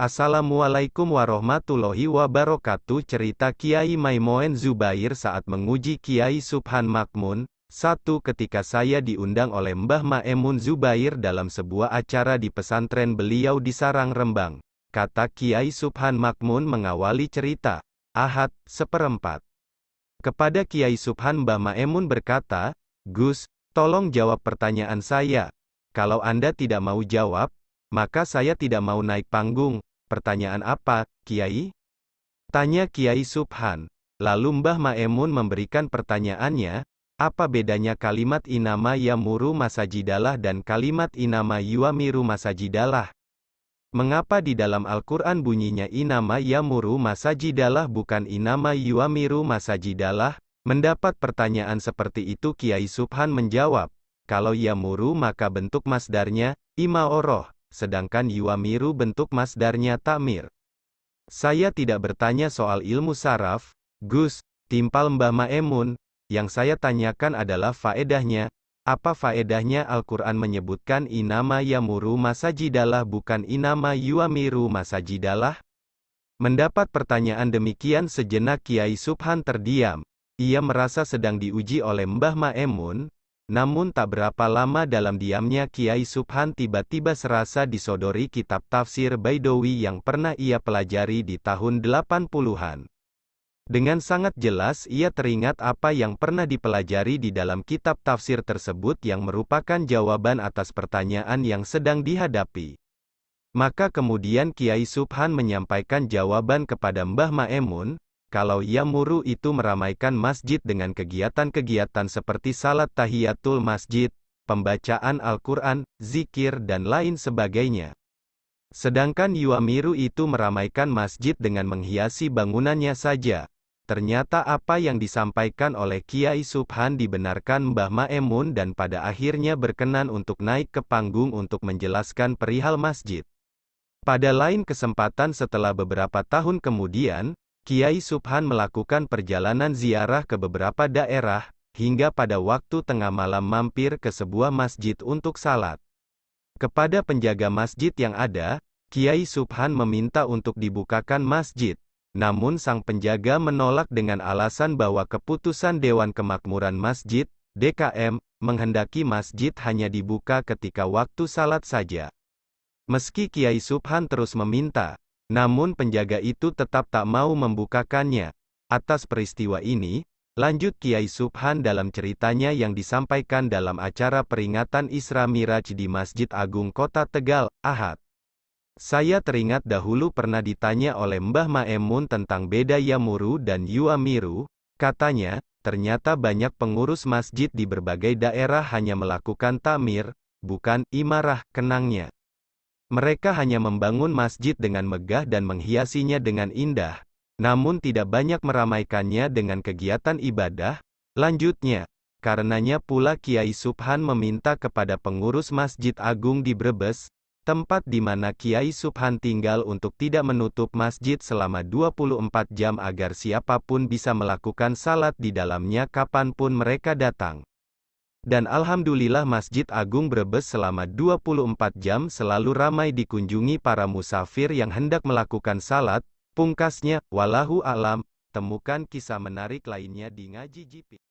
Assalamualaikum warahmatullahi wabarakatuh. Cerita Kiai Maimoen Zubair saat menguji Kiai Subhan Makmun. Satu ketika saya diundang oleh Mbah Maemun Zubair dalam sebuah acara di pesantren beliau di Sarang Rembang. Kata Kiai Subhan Makmun mengawali cerita. Ahad, 1/4. Kepada Kiai Subhan Mbah Maemun berkata, "Gus, tolong jawab pertanyaan saya. Kalau Anda tidak mau jawab, maka saya tidak mau naik panggung." "Pertanyaan apa, Kiai?" tanya Kiai Subhan. Lalu Mbah Maemun memberikan pertanyaannya, apa bedanya kalimat inama yamuru masajidalah dan kalimat inama yuamiru masajidalah? Mengapa di dalam Al-Quran bunyinya inama yamuru masajidalah bukan inama yuamiru masajidalah? Mendapat pertanyaan seperti itu Kiai Subhan menjawab, kalau yamuru maka bentuk masdarnya, imaoroh, sedangkan yuamiru bentuk masdarnya ta'mir. Saya tidak bertanya soal ilmu saraf, Gus, timpal Mbah Maemun. Yang saya tanyakan adalah faedahnya. Apa faedahnya Al-Quran menyebutkan inama yamuru masajidalah bukan inama yuamiru masajidalah? Mendapat pertanyaan demikian sejenak Kiai Subhan terdiam. Ia merasa sedang diuji oleh Mbah Maemun. Namun tak berapa lama dalam diamnya Kiai Subhan tiba-tiba serasa disodori kitab tafsir Baidowi yang pernah ia pelajari di tahun 80-an. Dengan sangat jelas ia teringat apa yang pernah dipelajari di dalam kitab tafsir tersebut yang merupakan jawaban atas pertanyaan yang sedang dihadapi. Maka kemudian Kiai Subhan menyampaikan jawaban kepada Mbah Maemun, kalau yamuru itu meramaikan masjid dengan kegiatan-kegiatan seperti salat tahiyatul masjid, pembacaan Al-Quran, zikir dan lain sebagainya. Sedangkan yuamiru itu meramaikan masjid dengan menghiasi bangunannya saja. Ternyata apa yang disampaikan oleh Kiai Subhan dibenarkan Mbah Maemun dan pada akhirnya berkenan untuk naik ke panggung untuk menjelaskan perihal masjid. Pada lain kesempatan setelah beberapa tahun kemudian, Kiai Subhan melakukan perjalanan ziarah ke beberapa daerah, hingga pada waktu tengah malam mampir ke sebuah masjid untuk salat. Kepada penjaga masjid yang ada, Kiai Subhan meminta untuk dibukakan masjid. Namun sang penjaga menolak dengan alasan bahwa keputusan Dewan Kemakmuran Masjid, DKM, menghendaki masjid hanya dibuka ketika waktu salat saja. Meski Kiai Subhan terus meminta, namun penjaga itu tetap tak mau membukakannya. Atas peristiwa ini, lanjut Kiai Subhan dalam ceritanya yang disampaikan dalam acara peringatan Isra Miraj di Masjid Agung Kota Tegal, Ahad. Saya teringat dahulu pernah ditanya oleh Mbah Maemun tentang beda yamuru dan yuamiru. Katanya, ternyata banyak pengurus masjid di berbagai daerah hanya melakukan ta'mir, bukan imarah, kenangnya. Mereka hanya membangun masjid dengan megah dan menghiasinya dengan indah, namun tidak banyak meramaikannya dengan kegiatan ibadah. Lanjutnya, karenanya pula Kiai Subhan meminta kepada pengurus Masjid Agung di Brebes, tempat di mana Kiai Subhan tinggal untuk tidak menutup masjid selama 24 jam agar siapapun bisa melakukan salat di dalamnya kapanpun mereka datang. Dan alhamdulillah Masjid Agung Brebes selama 24 jam selalu ramai dikunjungi para musafir yang hendak melakukan salat. Pungkasnya, wallahu a'lam, temukan kisah menarik lainnya di Ngaji Jipin.